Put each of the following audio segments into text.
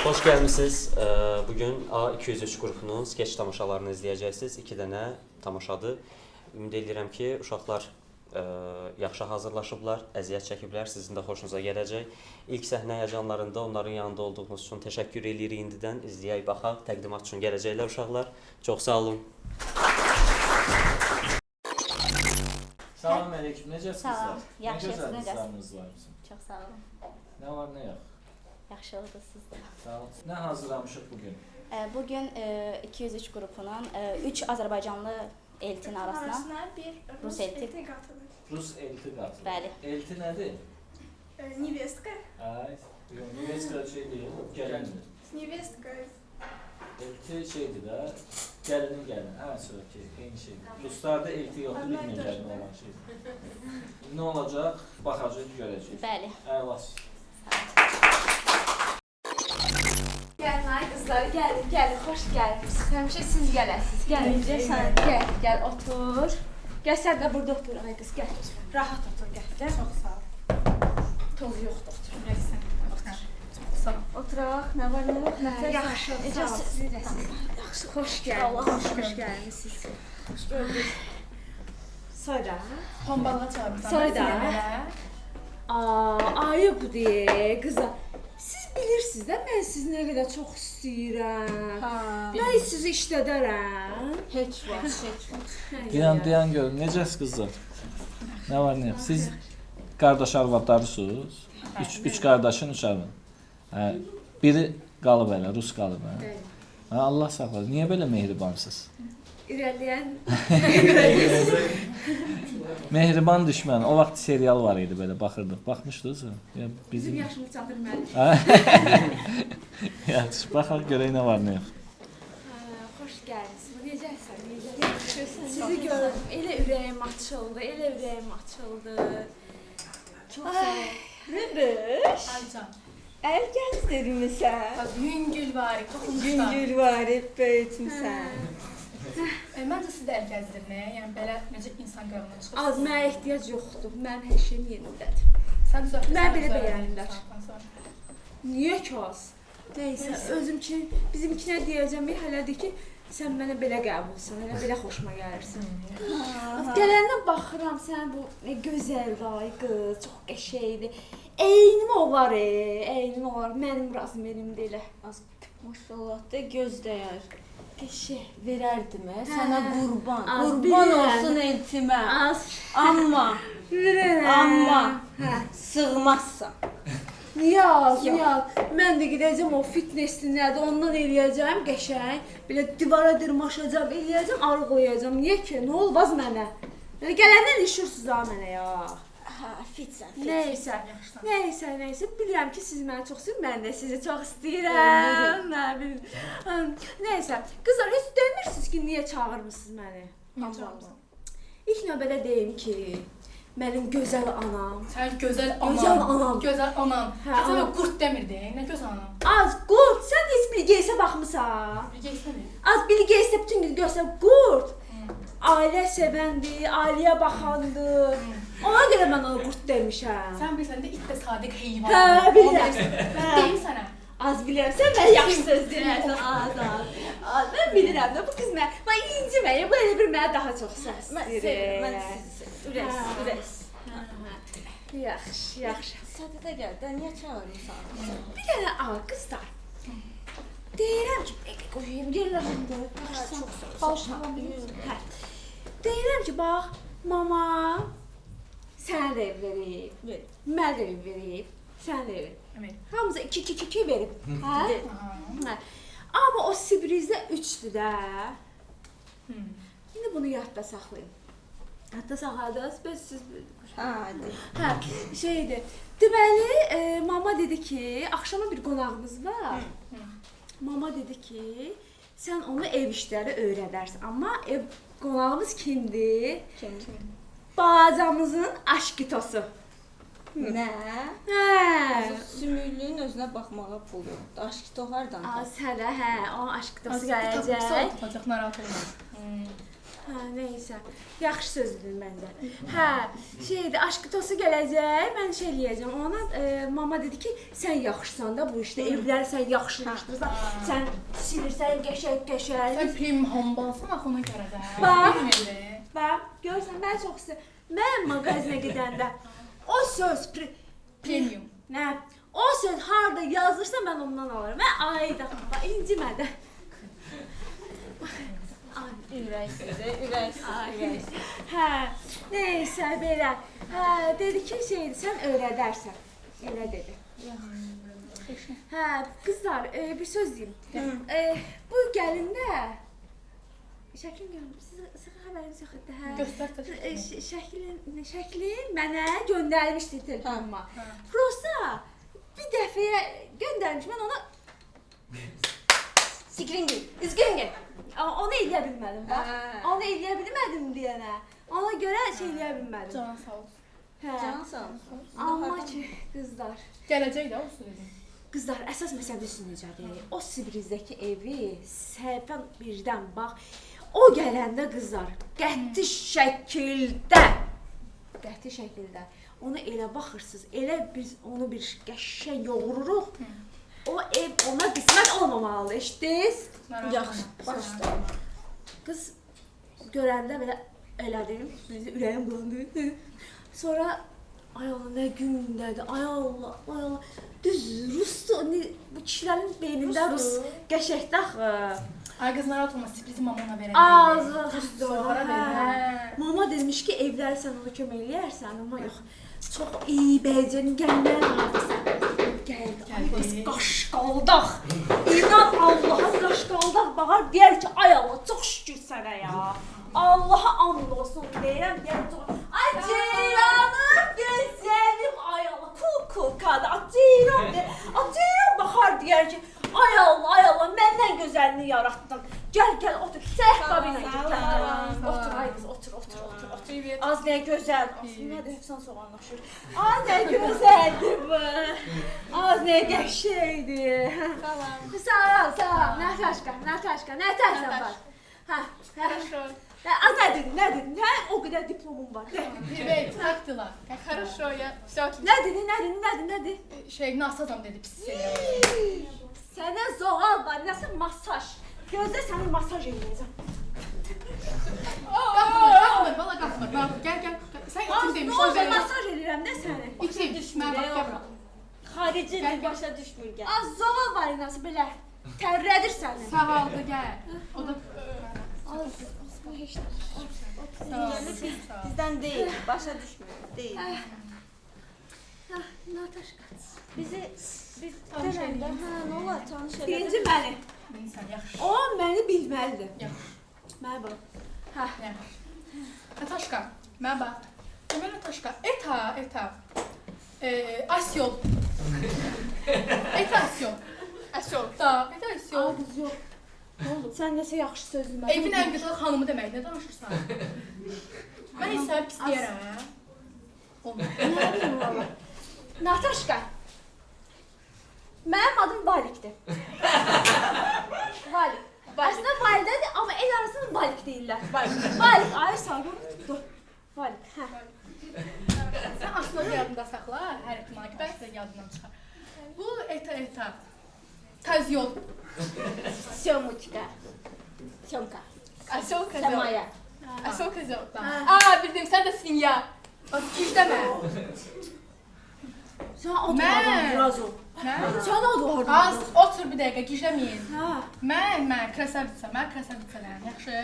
Hoş gəlmisiniz. Bugün A203 qrupunun skeç tamaşalarını izləyəcəksiniz. 2 dənə tamaşadır. Ümid edirəm ki, uşaqlar yaxşı hazırlaşıblar, əziyyət çəkiblər, sizin də xoşunuza gələcək. İlk səhnə həyəcanlarında onların yanında olduğunuz üçün təşəkkür edirik indidən. İzləyək, baxaq, təqdimat üçün gələcəklər uşaqlar. Çox sağ olun. Salam aleyküm, necəsiniz? Salam, yaxşısınız, necəsiniz? necəsiniz? Var bizim. Çox sağ olun. Nə var, nə yox? Yaxşılıqdır sizdə. Sağ olun. Nə hazırlamışıq bugün? Bugün 203 qrupunun 3 Azərbaycanlı eltin arasına bir Rus elti qatılır. Rus elti qatılır. Bəli. Elti nədir? Невестка. Ay, yox, nevestka şey deyil, gəlindir. Невестка. Elti şeydir də, gəlinin gəlin. Hə, söylək, eyni şeydir. Ruslarda elti yoxdur, bilmir gəlin olan şeydir. Nə olacaq, baxacaq, görəcək. Bəli. Əlas. Gəlin ay qızlar, gəlin, xoş gəlmisiniz. Həmişə siz gələsiniz. Gəlin, sən gəl, otur. Gəl sən də burada otur ay qız, gəl. Rahat otur, gəl. Çox sağ ol. Toz yoxdur, otur. Nəysən, otur. Çox sağ ol. Oturaq, nə var, nə yox, nə yaxşı. Yaxşı, xoş gəlmisiniz. Xoş gəlmisiniz. Xoş gördük. Sonra? Pombalığa çağırmışlar. Sonra? Ayıbdır, qızlar. Siz bilirsiniz də, mən sizi nə qədər çox istəyirəm. Mən sizi işlədərəm. Heç vaxt. Dayan görün, necəsiz qızlar? Nə var, nə yox? Siz qardaş arvadlarısınız? Üç qardaşın, 3 arvad. Hə, biri qalıb elə, Rus qalıb. Hə, Allah saxlasın. Niyə belə mehribansınız? İrəliyən Mehriban düşmən. O vaxt serial var idi belə baxırdıq. Baxmışdınız? Ya bizim yaşımız çatır mənim. Yaxşı, baxaq görək nə var, nə yox. Xoş gəlmisiniz. Necəsən? Necəsən? Sizi gördüm. Elə ürəyim açıldı. Çox sağ ol. Rübüş. Aycan. Əl gəzdirmisən. Yüngül var, toxunmuşlar. Güngül var, böyütmüsən. Məncə siz də əl gəzdirməyə, yəni belə necə insan görünür çıxır. Az mənə ehtiyac yoxdur. Mənim hər şeyim yerindədir. Sən düzəltdin. Mən belə bəyənirlər. Niyə ki az? Neysə, bizimkinə deyəcəm, hələdir ki, sən mənə belə qəbulsan, elə belə xoşuma gəlirsən. Gələndən baxıram, sən bu gözəl ay qız, çox qəşəngdir. Eynim olar, mənim razmerimdə elə. Maşallah da göz dəyər. Qəşəng. Verərdim sənə qurban. Az Qurban bilirəm. olsun eltimə. Az. Amma Amma. sığmazsan. Niyaz. Mən də gedəcəm o fitnesslədə ondan eləyəcəm qəşəng. Belə divara dırmaşacam, eləyəcəm, arı qoyacam. Niyə ki? Nə olmaz mənə? Yəni gələndən işirsiniz ha mənə ya. Fitsən. Nəysə. Bilirəm ki, siz məni çox istəyirsiniz, mən də sizi çox istəyirəm. Nəysə, qızlar, heç demirsiniz ki, niyə çağırmısınız məni? İlk növbədə deyim ki, mənim gözəl anam. Sən gözəl Gözəl anam. Gözəl anam. Hə, Sən anam. qurt demirdin, nə gözəl anam. Az qurt, sən heç Bilgeysə baxmısan. Bir gelsənə. Az Bilgeysə bütün gün görsəm qurt. Ailə sevəndir, ailəyə baxandır. Ona görə mən ona qurt demişəm. Sən bilirsən də it də sadiq heyvan. Hə, bilirəm. Deyim sənə. Az bilirəm, sən mən yaxşı söz deyirsən, az. Mən bilirəm də bu qız mən inciməyə, bu elə bir mənə daha çox səs verir. Mən sizi ürəs. Yaxşı. Sədə gəl, də niyə çağırırsan? Bir dənə qızlar. Deyirəm ki, qoyayım yerlərində. Hə. Deyirəm ki, bax, mama sənə də ev verib, mənə də ev verib, sənə də ev verib. Evet. Hamıza 2 verib. Hə? Amma o Sibrizdə 3'dür də. İndi bunu yadda saxlayın. Yadda saxladınız, siz Hə, şeydir. Deməli, mama dedi ki, axşama bir qonağımız var. Mama dedi ki, sən onu ev işləri öyrədərsən. Amma qonağımız kimdir? Bacamızın aşkitosu. Nə? Hə. Sümüklüyün özünə baxmağa pul yoxdur. Aşkito hardan? Sənə, o aşkitosu gələcək. Tutacaq, narahat olma. Hə, neysə. Yaxşı sözdür məndə. Hə, şeydir, aşkı tosu gələcək, mən şey eləyəcəm. Ona mama dedi ki, sən yaxşısan da bu işdə, evləri sən yaxşılaşdırırsan, sən silirsən qəşəng. Sən premium hambalsan axı ona görə də. Bax. Bax, görürsən, mən çox istəyirəm. Mən mağazinə gedəndə o söz Premium. Nə? O söz harda yazırsa mən ondan alıram. Və ayda, incimədə. Ürək. Hə, neysə belə. Hə, dedi ki, şeydir, sən öyrədərsən. Elə dedi. Hə, qızlar, bir söz deyim. Bu gəlində şəklin görmür. Sizə xəbəriniz yox idi, hə? Göstər. Şəklin mənə göndərmişdi telefonuma. Prosta bir dəfəyə göndərmiş, mən ona İzgringi. Onu eləyə bilmədim, bax. Onu eləyə bilmədim deyənə. Ona görə şey eləyə bilmədim. Can sağ olsun. Hə. Can sağ olsun. Amma ki, qızlar. Gələcək də olsun dedim. Qızlar, əsas məsələsi necədir? O Sibrizdəki evi səhvən birdən bax. O gələndə qızlar, qəti şəkildə ona elə baxırsınız, elə biz onu bir qəşəng yoğururuq. O ev ona qismət olmamalıdır, eşitdiniz? Yaxşı. Başla. Qız görəndə belə elədim, ürəyim bulandı. Sonra ay Allah nə gündədir, ay Allah. Düz Rusdur, bu kişilərin beynində Rus qəşəkdə axı. Ay qız narahat olma, sürprizi mamana verəm. Ağzı Sonra verir. Mama demiş ki, evləri sən ona kömək eləyərsən, amma yox. Çox iyi bəyəcənin gəlməyə lazımsan. Gəldi. Qız qaşqaldaq. İnan Allaha qaşqaldaq baxar, deyər ki, ay Allah, çox şükür sənə ya. Allaha and olsun deyirəm, deyər çox. Ay Ceyranım, gözəlim, ay Allah, kul-kulkadı, Ceyran baxar, deyər ki, ay Allah, məndən gözəlini yaratdın. Gəl, otur, səhv qabinə gəl. Otur, ay qız, otur. Az nə gözəl. Nədir, hepsən soğanlaşır. Ay, nə gözəldir bu. Az nə qəşəkdir. Sağ ol. Nataşka, nə tərsən var? Hə. Nə dedin? Hə, o qədər diplomum var. Привет, как дела? Как хорошо, я все отлично. Nədir? Насадам dedi, pis şey. Sənə zoğal var, nəsə masaj. Gözlə səni masaj eləyəcəm. Qalxmır, valla qalxmır. Gəl. Sən itim demiş. Nə olsa masaj eləyirəm də səni. İtim düşmür, bax. Xaricidir, başa düşmür gəl. Az zoğal var, nəsə belə tərrədir səni. Sağ ol da gəl. O da Bizdən deyil, başa düşmür, deyil. Nataşka. Biz dönəndə, nə olar, tanış elədim. Birinci məni. insan yaxşı. O məni bilməlidir. Yaxşı. Mənə bax. Hə. Nataşka, mənə bax. Deməli Nataşka, eta. Asyol. Eta asyol. Asyol. Da, eta asyol. Ağız yox. Nə oldu? Sən nəsə yaxşı söz demədin. Evin ən gözəl xanımı demək, nə danışırsan? Mən isə pis deyərəm. Olmaz. Nə bileyim valla. Nataşka. Mənim adım Valikdir. Valik. Aslında Validədir, amma el arasında Valik deyirlər. Valik. Ay sağlam tutdu. Valik. Hə. Sən aslında yadında saxla, hər ehtimal ki, bəlkə də yadından çıxar. Bu eta. Tazyol. Sёмочка. Сёмка. Asol Sən kazol. Maya. Asol kazol. Aa, bildim, sən də svinya. Bak, gücləmə. Sən oturmadan biraz ol. Mən? Sən otur. Az, otur bir dəqiqə, gizləməyin. Hə. Mən krasavitsalarım, yaxşı?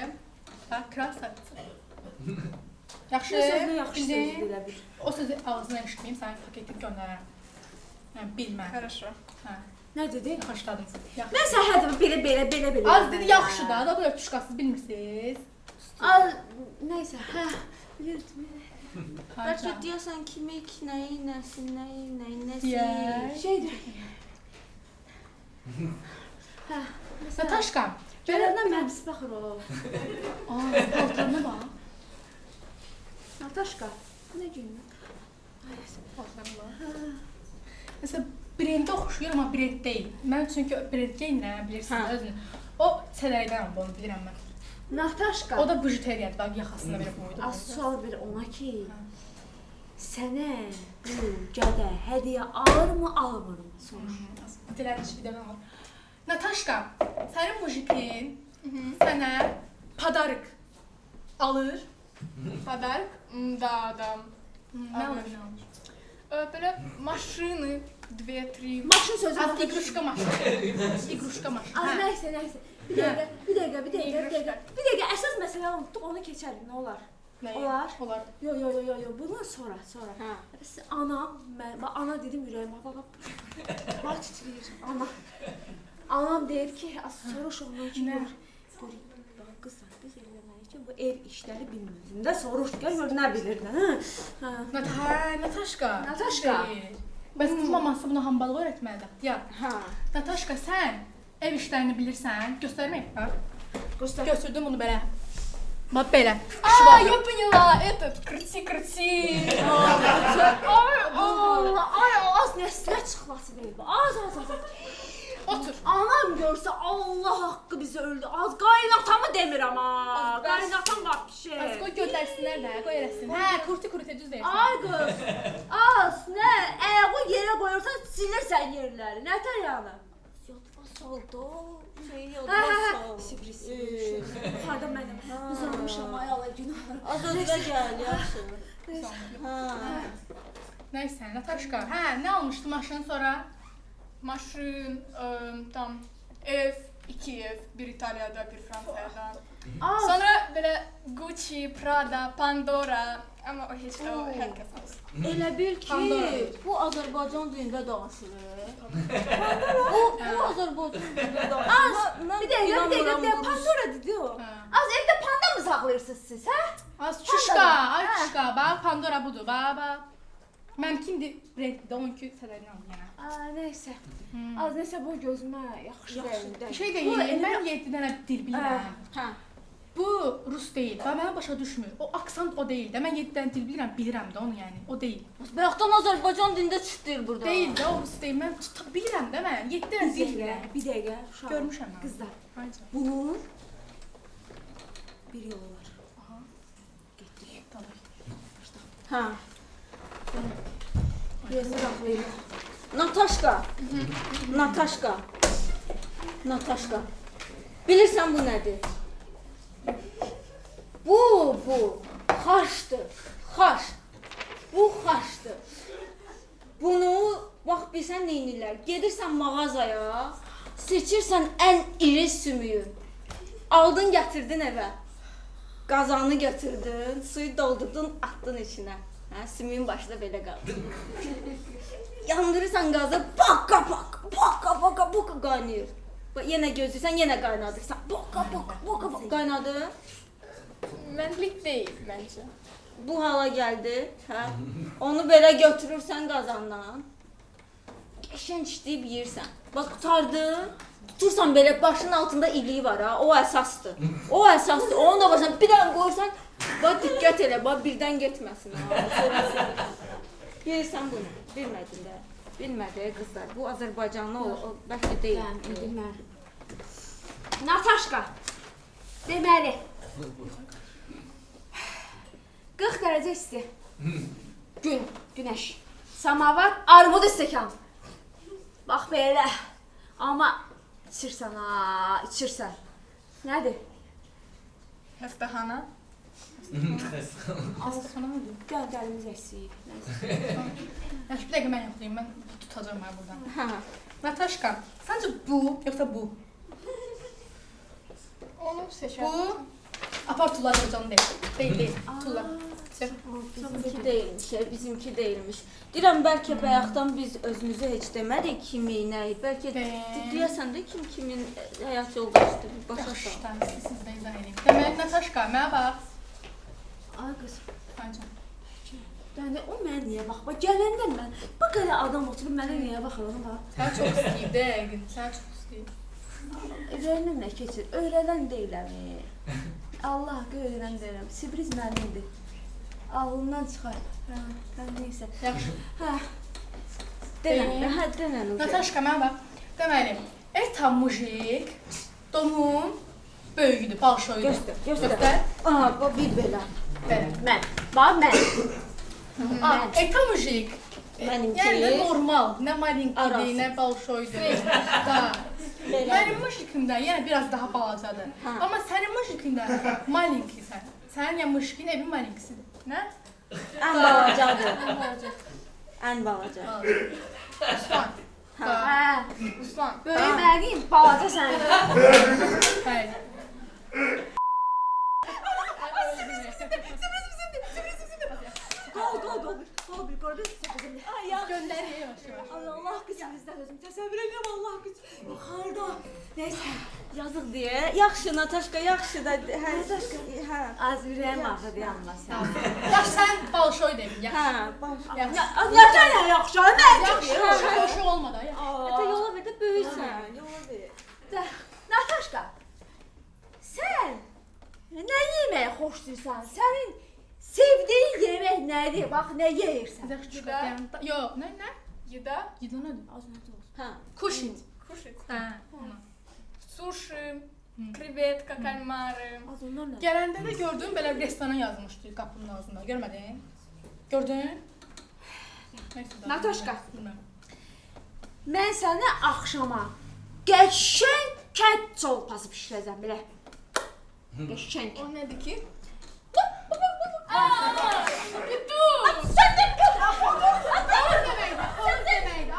Ha, krasavitsa. Yaxşı? Bu sözünü yaxşı Bildin? söz bilə bir. O sözü ağzına eşitməyim, sənə paketini göndərərəm. Yəni, bilmə. Хорошо. Hə, Nə dedi? xoşladım. Yaxşı. Mən səhədim belə. Az dedi, yaxşı da, da bu öpüşqasız bilmirsiniz. Al, nəysə, hə. Bilirdim. Bəlkə deyəsən kimik, nəyi, nəsi. Deyək. Şeydir. Hə. Nataşka, Görəndən mən pis baxır o. aa, paltarına bax. Nataşka. Bu nə gündür? Paltarına bax. Məsələn, brendə oxşuyur, amma brend deyil. Mən çünki brend geyinirəm, bilirsiniz özünü. O sədərdən aldı, onu bilirəm mən. Nataşka. O da bijuteriyadır, bax yaxasında belə boydu. Az sual ver ona ki, sənə bu gədə hədiyyə alırmı, almırmı? Soruş. Dilənç bir dənə al. Nataşka, sənin mujikin sənə pодарок alır. Подарок? Да. Nə alır, nə alır? Belə maşını, 2-3. Maşın sözü Az igruşka maşını. İgruşka maşını. Az Hə. nəysə. Bir dəqiqə. Əsas məsələ unutduq, onu keçəlim, nə olar? Nəyi? Olar. Olar. Yo, bundan sonra. Hə. Ana dedim ürəyimə, bax titrəyir, ana. Anam deyir ki, soruş ondan ki, Nə? Bax, qızlar, biz eləmək üçün bu ev işləri bilmirdim də, soruş, gör nə bilirdin, hə? Nataşka. Nataşka. Bəs qız maması buna hambalığı öyrətməlidir. Ya, Hə. Nataşka, sən ev işlərini bilirsən, göstərmək, bax. Göstər. Götürdüm bunu belə. Bax belə. Я поняла, этот, крути. Az nəslə çıxması deyil bu, az. Otur. Anam görsə Allah haqqı bizi öldü. Az qaynatamı demirəm ha. Qaynatam var bir şey. Bəs qoy göndərsinlər də, qoy eləsin. Hə, kurti düz deyirsən. Ay qız. Az nə? Ayağı yerə qoyursan silirsən yerləri. Nətər yəni? Yadma saldı. Sibris. Yuxarıda mənim. Uzanmışam ayağa günah. Az özünə gəl, yaxşı. Nəysə, Nataşka. Hə, nə almışdı maşının sonra? Машин, там, ev, 2 ev, bir İtalya'da, bir Fransa'da. Az. Sonra böyle Gucci, Prada, Pandora, ama o hiç o herkes alsın. Elə bil ki, bu Azərbaycan dilində danışılır. Bu Azərbaycan dilində danışılır. Bir dəqiqə. Pandora dedi o. Az evdə panda mı saxlayırsınız siz, hə? Az çuşka, ay çuşka. Bax, Pandora budur, bax. Məmkindir, renklidir, onunki sədərini al yenə. Nəysə. Az nəsə bu gözümə yaxşı deyil. Bir şey deyil, mən 7 dənə dil bilirəm. Hə. Bu rus deyil, bax mənə başa düşmür. O aksant o deyil də, mən 7 dənə dil bilirəm də onu yəni, o deyil. Bayaqdan Azərbaycan dilində çıxdır burada. Deyil də, o rus deyil, mən bilirəm də mən, 7 dənə dil bilirəm. Bir dəqiqə. uşaq. Görmüşəm mən. Qızlar. Hayca. Bunun bir yolu var. Aha. Getdik. Dalay. Hə. Yerini saxlayın. Nataşka. Bilirsən bu nədir? Bu xaçdır. Xaç. Bu xaçdır. Bunu bax bilsən nə edirlər? Gedirsən mağazaya, seçirsən ən iri sümüyü. Aldın, gətirdin evə. Qazanı götürdün, suyu doldurdun, atdın içinə. Hə, sümüyün başında belə qaldı. Yandırırsan qazı, baka qaynayır. Yenə gözləyirsən, yenə qaynadırsan. Baka qaynadı. Mənlik değil bence. Bu hala gəldi, hə? Onu belə götürürsən qazandan. Qəşəng işləyib yeyirsən. Bax qurtardı. Tutursan belə başının altında iliyi var ha, o əsasdır. Onu da başına bir dənə qoyursan, bax diqqət elə, bax birdən getməsin ha. Yeyirsən bunu. Bilmədin də. Bilmədi qızlar. Bu Azərbaycanlı o bəlkə deyil. Bilmər. Nataşka. Deməli. 40 dərəcə isti. Günəş. Samavar, armud stəkan. Bax belə. Amma içirsən ha, içirsən. Nədir? Hestahana. Aslı nə oldu? Göndərimiz əksik. Yaxşı, bir dəqiqə mən yoxlayım, mən tutacağım mən buradan. Hə. Nataşka, səncə bu, yoxsa bu? Onu seçer. Bu, apar Tulla Azərbaycanlı deyil. Deyil, Tulla. Bizimki deyilmiş. Deyirəm, bəlkə bayaqdan biz özümüzü heç demədik kimi, nəyi. Bəlkə deyəsən də kimin həyat yoldaşıdır, başa sağ. Yaxşı, siz də izah edin. Deməli, Nataşka, mənə bax. Ay qız. Hayca. Yəni o mənə niyə baxma? Gələndən mən bu qədər adam oturub mənə niyə baxır ona bax. Sən çox istəyir də, yəqin. Sən çox istəyir. Öyrənəm nə keçir? Öyrənən deyiləm. Allah öyrənən deyirəm. Sibris mənimdir. Ağlımdan çıxar. Hə, neysə. Yaxşı. Hə. Denən. Nataşka, mənə bax. Deməli, это мужик, domun böyüdür, balşoydur. Göstər, göstər. Göstər. Aha, bu bir belə. Belə. Mən. Bax mən. Это mujik. Mənimki. Yəni də normal, nə malinkidir, Arası. nə balşoydur. Da. Belə. Mənim mujikimdə yəni biraz daha balacadır. Ha. Amma sənin mujikində malinkisən. Sənin ya mujikin evi malinkisidir. Nə? Ən balacadır. Ən balaca. Ruslan. Ha. Hə. Ruslan. Böyük mənim, balaca sənin. Bəli. Qol bir gördün. Ay ya. Göndərir yavaş-yavaş. Allah qızımızdan özüm təsəvvür edirəm Allah qız. Yuxarıda. Nəysə, yazıq deyə. Yaxşı Nataşka, yaxşı da. Hə, Nataşka. Hə. Az ürəyim ağrıdı yanmasın. Ya sən balşoy demir. Ya. Hə, bax. Nədən yaxşı? Mən Yaxşı olmadı. Ya. Hətta yola ver də böyüksən. Yola ver. Nataşka, sən nə yeməyi xoşlayırsan? Sənin sevdiyin yemək nədir? Bax, nə yeyirsən? Yaxşı. Yo, nə? Yedə? Yedə nədir? Az nədir olsun? Hə. Kушать. Kушать. Hə. Suşi, krevetka, kalmari. Az ondan nə? Gələndə də gördüm belə bir restorana yazmışdı qapının ağzında. Görmədin? Gördün? Nəysə, Nataşka. bilmirəm. Mən sənə axşama qəşəng kət çolpası bişirəcəm belə. Qəşəng. O nədir ki? Sən də kət Xoruz deməkdir. Xoruz deməkdir.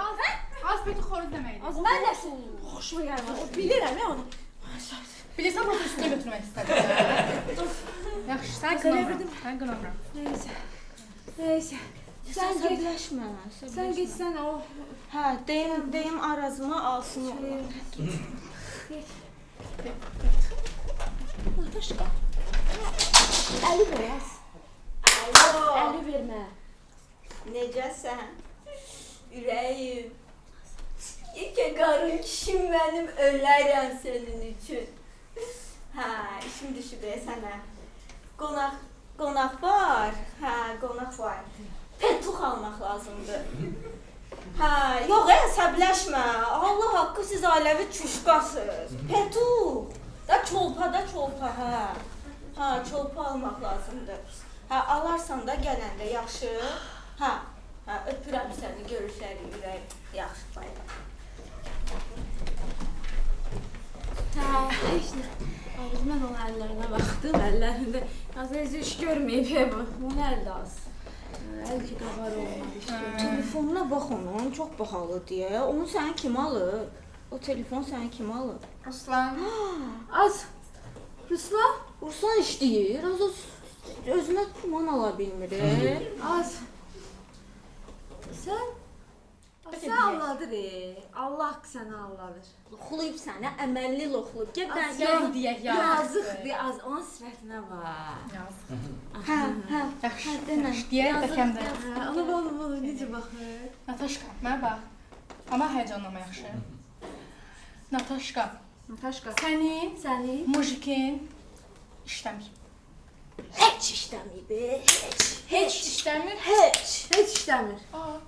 Az peti xoruz deməkdir. Az mən də sənin xoşuma gəlmir. O bilirəm ya onu. Bilirsən bu üstünə götürmək istədim. Yaxşı, sən qınamıram. Sən qınamıram. Nəysə. Nəysə. Sən get. Səbləşmə. Sən getsən o. Hə, deyim Arazımı alsın. Nataşka. Əli ver az. Əli vermə. Necəsən? Ürəyim. İlk qarın kişim mənim ölərəm sənin üçün. Hə, işim düşüb sənə. Qonaq var. Hə, qonaq var. Petuq almaq lazımdır. Hə, yox, əsəbləşmə. Allah haqqı siz ailəvi çuşqasınız. Petuq. Da çolpa, hə. Hə, çolpa almaq lazımdır. Hə, alarsan da gələndə yaxşı. Hə, öpürəm səni, görüşərik ürək. Yaxşı, bayram. Hə, işte. Mən onun əllərinə baxdım, əllərində. Az heç iş görməyib bu. Bunun əli də az. Əl ki qabar olmadı işte. Telefonuna bax onun, çox bahalı deyə. Onu sənin kim alır? O telefon sənin kim alır? Ruslan. Az. Ruslan, Ruslan işləyir, az özünə tuman ala bilmir. az. Sən Sən anladır. Allah səni anladır. Loxlayıb səni, əməlli loxlayıb. Gəl Az gəl. deyək Yazıqdır, az onun sifətinə bax. Yazıq. Hə, Yaxşı. denən. Deyək bəkəndə. Onu necə baxır? Nataşka, mənə bax. Amma həyəcanlama yaxşı. Nataşka, Nataşka, sənin mujikin işləmir. Heç işləməyib, Heç işləmir. heç işləmir.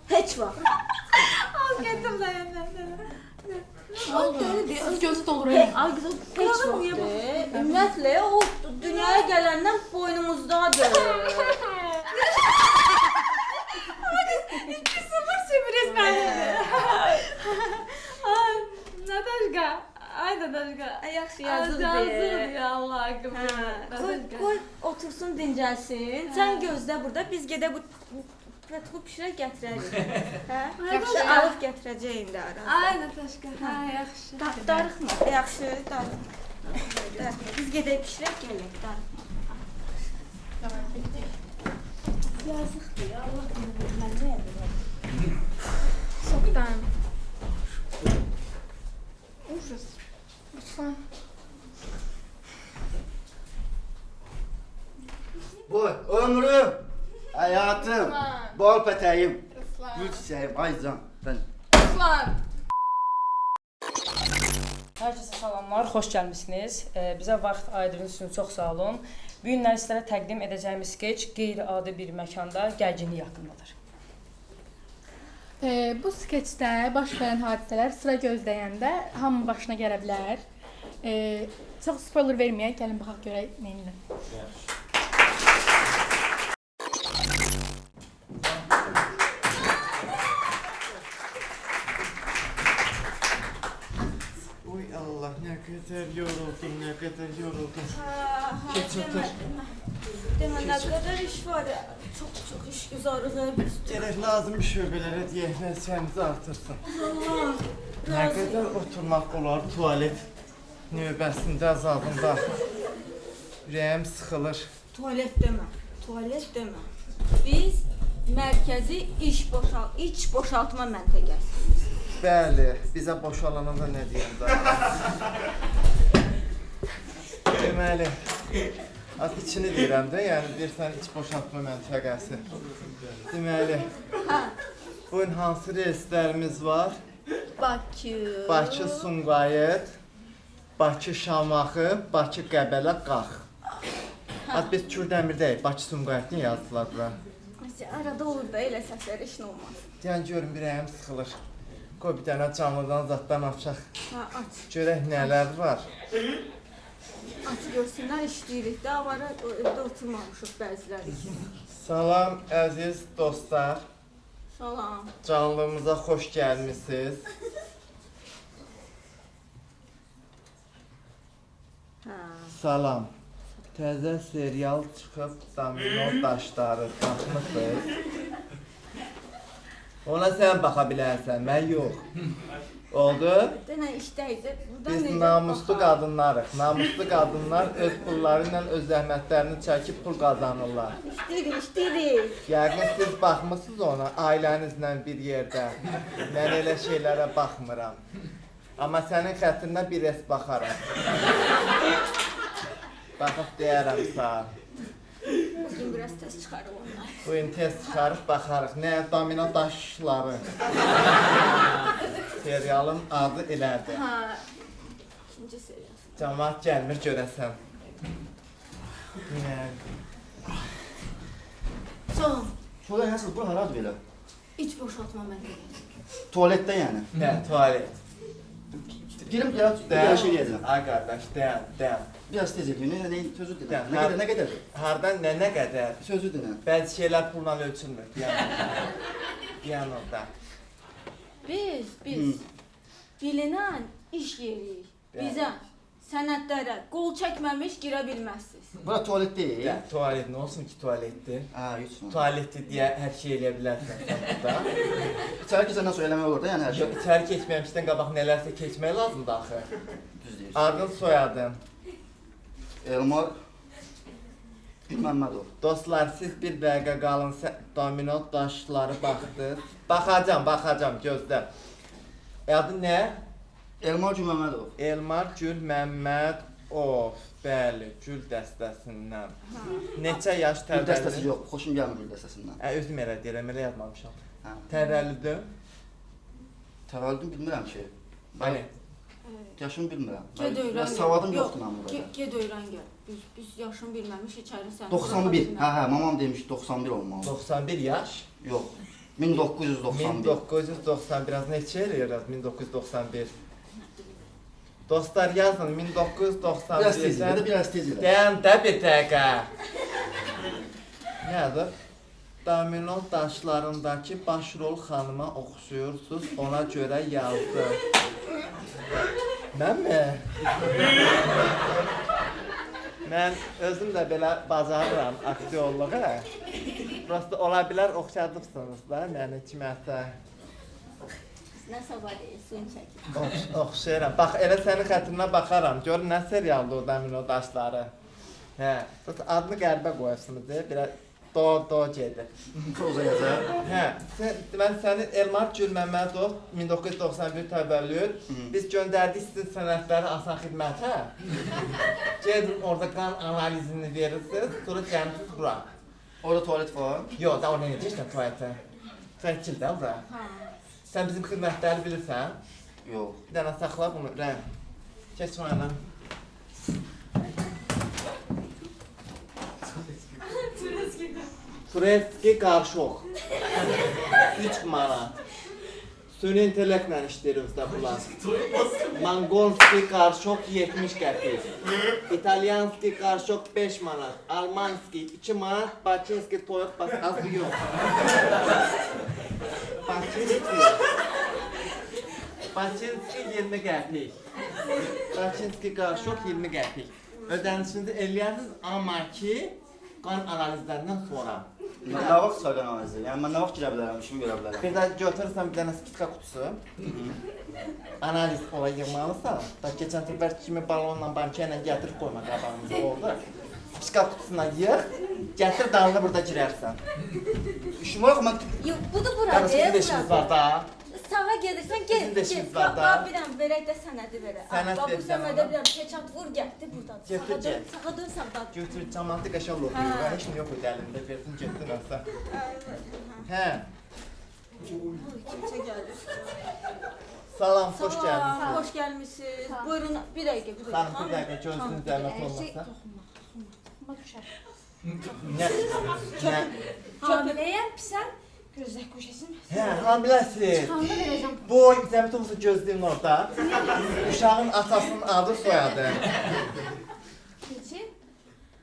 heç vaxt. Az getdim dayandan. Gözü dolur elə. Ay qızım, Heç vaxt. Ümumiyyətlə o dünyaya gələndən boynumuzdadır. 2-0 sürpriz mənimdir. Ay, Nataşka. Ay Nataşka. Yaxşı Yazıq yazıqdır. ya Allah haqqım. Qoy otursun, dincəlsin. Sən gözlə burada, biz gedə bu Petuğu pişirək gətirərik. Hə? Yaxşı alıb gətirəcək indi ara. Ay Nataşka, hə yaxşı. Darıxma, yaxşı, darıxma. Biz gedək pişirək gələk, darıxma. Yazıqdır ya Allah bilir mən nə edirəm. Soqdan. Ужас. Ruslan. Bu ömrüm, hayatım, bol peteğim, Ruslan. gül çiçeğim, aycan. Ben Ruslan. Hər kəsə salamlar, xoş gəlmisiniz. Bizə vaxt ayırdığınız üçün çox sağ olun. Bu günlər sizlərə təqdim edəcəyimiz skeç qeyri-adi bir məkanda gərginlik haqqındadır. Bu skeçdə baş verən hadisələr sıra gözləyəndə hamı başına gələ bilər. Çox spoiler verməyək, gəlin baxaq görək nə edirlər. Oy Allah, ne kadar yoruldum, ne kadar yoruldum. Geç otur. Demə nə qədər iş var ya. Çox iş güzarlığı biz. Gerek lazım bir şöbelere diye mesafenizi artırsın. Allah. Ne kadar oturmak olar tuvalet növbəsində azaldında. Ürəyim sıxılır. Tuvalet demə. Tuvalet demə. Biz mərkəzi iç boşaltma məntəqəsiyiz. Bəli, bizə boşalana da nə deyim da. Deməli, az içini deyirəm də, yəni deyirsən iç boşaltma məntəqəsi. Deməli, bugün hansı reyslərimiz var? Bakı, Sumqayıt, Bakı, Şamaxı, Bakı, Qəbələ, Qax. Biz Kürdəmirdəyik, Bakı, Sumqayıt niyə yazdılar bura? Arada olur da elə səslər heç nə olmaz. Deyən görün, bir əyim sıxılır. Qoy bir dənə canlıdan zaddan açaq. Aç. Görək nələr var. Aç görsünlər işləyirik də, avara evdə oturmamışıq bəziləri. Salam əziz dostlar. Salam. Canlımıza xoş gəlmisiniz. Salam. Təzə serial çıxıb Domino daşları baxmısınız? Ona sən baxa bilərsən, mən yox. Oldu? Denə işdəydi. Biz namuslu qadınlarıq. Namuslu qadınlar öz pulları ilə öz zəhmətlərini çəkib pul qazanırlar. İşləyirik. Yəqin siz baxmısınız ona ailənizlə bir yerdə. Mən elə şeylərə baxmıram. Amma sənin xətrinə bir es baxaram. Baxıb deyərəm sağ. Bugün biraz tez çıxarıq onlar. Bugün tez çıxarıb baxarıq. Nə? Domino daşları. Serialın adı elədir. İkinci seriyası. Cəmaat gəlmir görəsən. Salam. Şurada nasıl? Bu haradır belə? İç boşaltma məntəqəsi. Tuvaletdə yəni? Hə, tuvalet. Dilim ya, bir şey deyəcəm. Ay qardaş, dayan. Biraz tez edin. Nə sözü dedin? Nə qədər? Hardan nə qədər? Sözü dedin. Bəzi şeylər pulla ölçülmür. Yəni orada. Biz bilinən iş yeririk. Bizə sənədlərə qol çəkməmiş girə bilməzsiniz. Bura tuvalet deyil. Tuvalet nə olsun ki tuvaletdir? Tuvaletdir deyə hər şey eləyə bilərsən sən burada. İçəri keçəndən sonra eləmək olur da, yəni hər şey. İçəri keçməmişdən qabaq nələrsə keçmək lazımdır axı. Düz deyirsən. Adın, soyadın? Elmar Gülməmmədov. Dostlar, siz bir dəqiqə qalın, domino daşları baxdınız. Baxacam, gözlə. Adın nə? Elmar Gülməmmədov. Elmar Gülməmmədov. Bəli, gül dəstəsindən. Neçə yaş təvəllüdü? Gül dəstəsi yox, xoşum gəlmir gül dəstəsindən. Özüm elə deyirəm, elə yazmamışam. Təvəllüdü? Təvəllüdüm bilmirəm ki. Hani? Yaşımı bilmirəm. Ged öyrən gəl. Savadım yoxdur mən burada. Ged öyrən gəl. Biz yaşını bilməmiş içəri sən. 91. Hə, mamam demiş 91 olmalı. 91 yaş? Yox. 1991. 1991. Az neçə il yarad 1991? Dostlar yazın 1991. Biraz tez elə. Deyən də bir dəqiqə. Yazır. Domino daşlarındakı başrol xanıma oxşuyursunuz, ona görə yazdım. Mən mi? Mən özüm də belə bacarıram aktyorluğu. Prosta ola bilər oxşadıbsınız da məni kiməsə. Nəsə var suyun çəkir. Oxşayıram. Bax, elə sənin xətrinə baxaram. Gör nə serialdır o Domino daşları. Hə, adını qəribə qoyursunuz, biraz do gedir. Uzayacaq. Hə, mən səni Elmar Gülməmmədov 1991 təvəllüd. Biz göndərdik sizin sənədləri asan xidmətə. Gedin orada qan analizini verirsiniz, sonra gəlirsiniz bura. Orada tuvalet var? Yox, da orada necə tuvaletə? Təkil də bura. Sən bizim xidmətləri bilirsən? Yox. Bir dənə saxla bunu, Rəm. Keç mənə. Turetski qarşıq. 3 manat. Süni intellektlə işləyirik də bunlar. Mongolski qarşok 70 qəpik. İtalyanski qarşok 5 manat. Almanski 2 manat. Bakinski toyuq az yox. Bakinski 20 qəpik. Bakinski qarşok 20 qəpik. Ödənişinizi eləyərsiniz, amma ki, qan analizlərindən sonra. Nə vaxt çıxar qan analizi? Yəni mən nə vaxt girə bilərəm, işimi görə bilərəm? Bir də götürürsən bir dənə skitka kutusu. Analiz olay yığmalısan. Da keçən səfər kimi balonla, banka ilə gətirib qoyma qabağımıza oldu. Skitka kutusuna yığ, gətir dalını burada girərsən. İşim var axı mən Yox, budur bura. Qardaş, bizim də işimiz var da. Sağa gedirsən, gel. Bizim də işimiz var da. Bax, bir dənə verək də sənədi verək. Sənəd Bax, bu verəcəm sənədə ona. bir dənə peçat vur, getdi burdan. Götür, get. Sağa dön, sağdan. Götür, cəmaatı qəşəng oxuyur. Heç nə yox idi əlində, versin getdin olsa. Hə. Kimsə gəlir. Salam, xoş gəldiniz. Xoş gəlmisiniz. Buyurun, bir dəqiqə, bir dəqiqə. Xanım, bir dəqiqə, gözünüz zəhmət olmasa. Toxunma düşər. Nə? Hamiləyəm, pisən, gözlək qoşasın. Hə, hamiləsiz. Çıxanda verəcəm. Bu zəmitomuzu gözləyin orada. Uşağın atasının adı, soyadı. Keçin,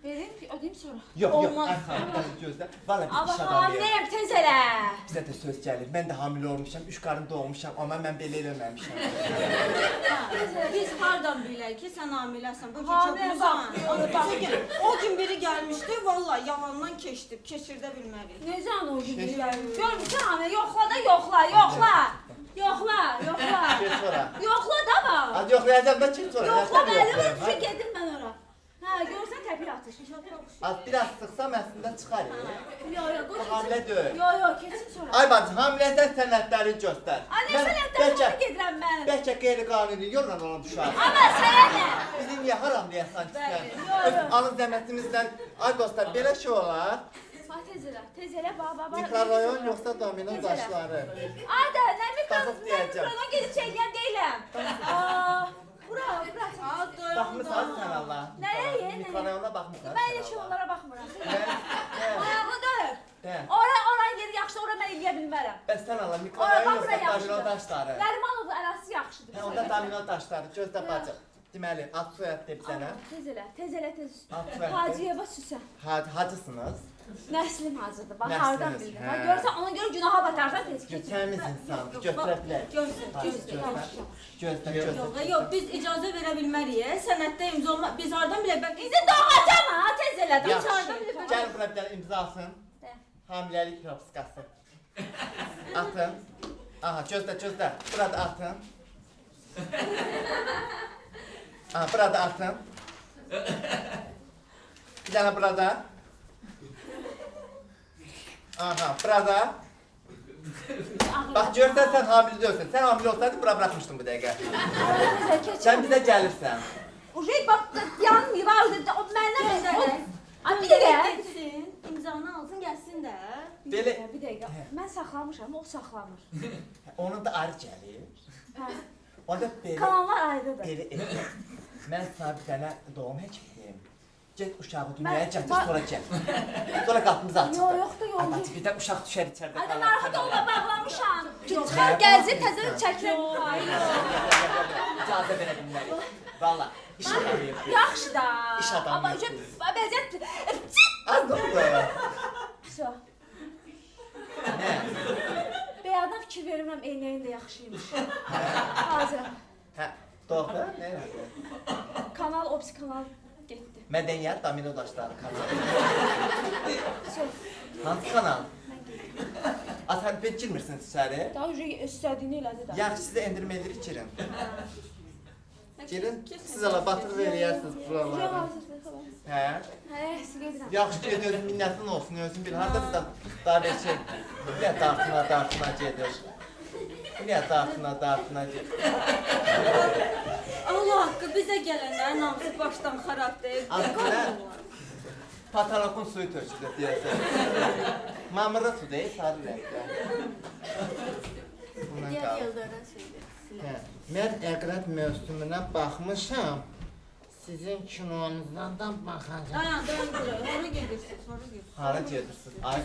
verin, ödəyim sonra. Yox, Olmaz. ay xanım, gözlə. Valla bir Amma iş adamıyım. hamiləyəm, tez elə. Bizə də söz gəlir. Mən də hamilə olmuşam, 3 qarın doğmuşam, amma mən belə eləməmişəm. Biz hardan bilək ki, sən hamiləsən? Bu Hamilə bax, O gün biri gəlmişdi, vallahi yalandan keçirdə bilmərik. Necə o gün Keç. görmüşsən hamile, yoxla da yoxla, yoxla. Yoxla, yoxla. Geç ora. Yoxla da bax. Hadi yoxlayacağım da çıx sonra. Yoxla, Nədən mənim yoxlayayım, üçün gedim mən ora. Hə, görsən təpir atır. Az biraz sıxsam əslində çıxar. Yo, yo, qoy Bu hamilə deyil. Yo, yo, keçin sonra. Ay bacı, hamiləsən sənədləri göstər. Ay, nə sənəddən gedirəm mən? Bəlkə qeyri-qanuni yolla ona düşər. Amma sənə nə? Bizim niyə haram deyəsən ki sən? Bəli, yo, Öz yo. alın zəhmətimizdən, ay dostlar, belə şey olar. Bax, tez elə, bax. Mikrorayon yoxsa domino daşları. Ay da, nə Baxıb deyəcəm. mikrorayon gedib çəkən deyiləm. Bura. Baxmısan sən Allah. Nəyə? Mikrorayona baxmısan Mən sən elə şey Allah. onlara baxmıram. Hə? Ayağı döyüb. Hə? Oran yeri yaxşı, ora mən eləyə bilmərəm. Bəs sən Allah, mikrorayon Ora yoxsa baxıram domino yaxşıdır. daşları. Nərimanovun əlası yaxşıdır. Hə, onda domino daşları, gözlə bacı. Deməli, ad soyad deyib sənə. Tez elə. Aferin. Hacıyeva Süsən. Hacısınız. Nəslim hazırdır. Bax, Nəsliniz, hardan bildin? hə. Bax, görsən ona görə günaha batarsan tez keçin. Təmiz insan, götürə bilər. Gözlə. Gözlə. Yox, biz icazə verə bilmərik. Sənəddə imza olma. Biz hardan bilək? Bəlkə İndi doğacam ha, tez elə. Yaxşı, Hardan bilirsən? gəl bura bir dənə imzasın. Də. Hamiləlik propiskası. Atın. Aha, gözlə. Burada atın. Aha, burada atın. Bir dənə burada. Aha, burada. Bax, görsən sən hamilə deyilsən. Sən hamilə olsaydın, bura buraxmışdın bu dəqiqə. Sən bizə gəlirsən. Ujey bax, yanmıyor. O məndən Ay, bir bir dəqiqə. dəqiqə getsin, imzanı alsın, gəlsin də. Bir dəqiqə. Mən saxlamışam, o saxlamır. Onun da arı gəlir. Hə. O da belə. Kanallar ayrıdır. Belə elə. Mən sana bir dənə doğum həkimiyim. Get uşağı Mən- dünyaya gətir, sonra gəl. Sonra qapımız açıqdır. Yoxdur, yox. Ay, bacı, birdən uşaq düşər içəridə. Ay, narahat olma, bağlamışam. Yox, Çıxar, gəlsin, təzədən çəkirəm. İcazə verə bilmərik. Valla, iş adamıyıq. Yaxşı da. İş adamı Amma yox. bəzət. Az da oldu. Vəsə. Nə? Bəyana fikir verirəm, eynəyin də yaxşıymış. Hazır. Hə, doğru, nə elədi? Kanal, Opsi kanal getdi. Mədəniyyət domino daşları kanal. Çox. Hansı kanal? A, sən pek girmirsiniz içəri? Daha önce istədiyini elədi də. Yaxşı, sizə endirmələri girin. Girin, siz ala batırıb eləyərsiniz buraları. Hə? Hə, siz gedirəm. Yaxşı ged, özün minnətin olsun, özün bil. Harada bizdən daha bir şey, niyə dartına gedir? Niyə dartına gedir? Allah haqqı bizə gələnlər namazı başdan xarabdır. Aslında patalakun suyu tökülür deyəsən. Mamırı su deyil, sarı rəngdə. Bundan Diğer qalır. yıllardan söylüyor. Hə, mən əqrəb mövsümünə baxmışam. Sizin kinonuzdan da baxacağam. Dayan buraya. Hara gedirsiniz? Hara gedirsiniz? Ay,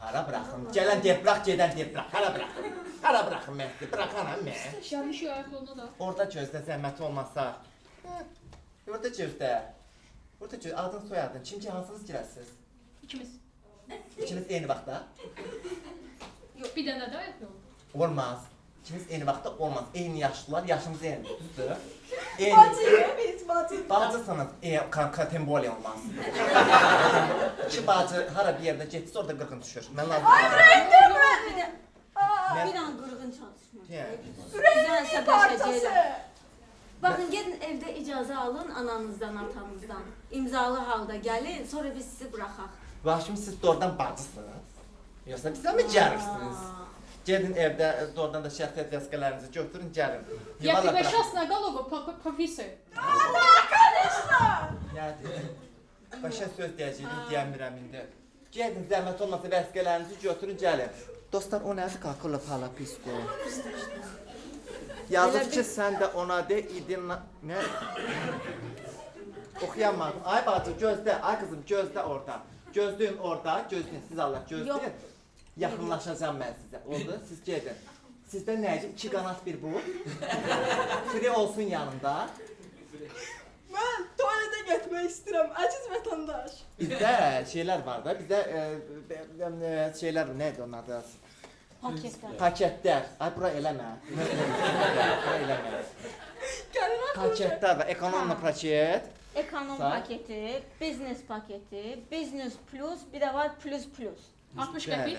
Hara bıraxım. Gələn deyib bırax, gedən deyib bırax. Hara bıraxım. Hara bıraxım mən. Bıraxanam mən. Gəlmiş ayaqlarına da. Orada gözlə zəhmət olmasa. Orada gözlə. Orada gözlə. Adın, soyadın. Kim ki, hansınız girəsiniz? İkimiz. İkiniz eyni vaxtda? Yox, bir dənə də ayaq yox. Olmaz. İkiniz eyni vaxtda olmaz. Eyni yaşlılar, yaşımız eyni. Düzdür? Eyni. Bacısınız. Kategori olmaz. İki bacı hara bir yerdə getsə orada qırğın düşür. Mən lazım. Bir an qırğın çalışmır. Yəni. Güzel səbəşəcəklər. Baxın, gedin evdə icazə alın ananızdan, atanızdan. İmzalı halda gəlin, sonra biz sizi buraxaq. Bax, şimdi siz doğrudan bacısınız. Yoxsa bizə mi gəlirsiniz? Gedin evdə doğrudan da şəxsiyyət vəsiqələrinizi götürün, gəlin. Я тебя сейчас на голову повесаю. Nədir? Başa söz deyəcəydim, deyəmirəm indi. Gedin, zəhmət olmasa vəsiqələrinizi götürün, gəlin. Dostlar, o nədir? Kakula palapisko. Yazır ki, sən də ona de, idin... Nə? Oxuyamadım. Ay bacı, gözlə. Ay qızım, gözlə orada. Gözləyin orada, gözləyin. Siz Allah gözləyin. Yaxınlaşacağım mən sizə. Oldu, siz gedin. Sizdə nəyəcək? 2 qanat bir bu. Free olsun yanında. Mən tualetə getmək istəyirəm, əziz vətəndaş. Bizdə şeylər var da, bizdə şeylər, nədir onun adı? Paketlər. Paketlər. Ay, bura eləmə. Bura eləmə. Paketlər var, ekonomla paket. Ekonom paketi, business paketi, business plus, bir də var plus plus. 60 qəpik.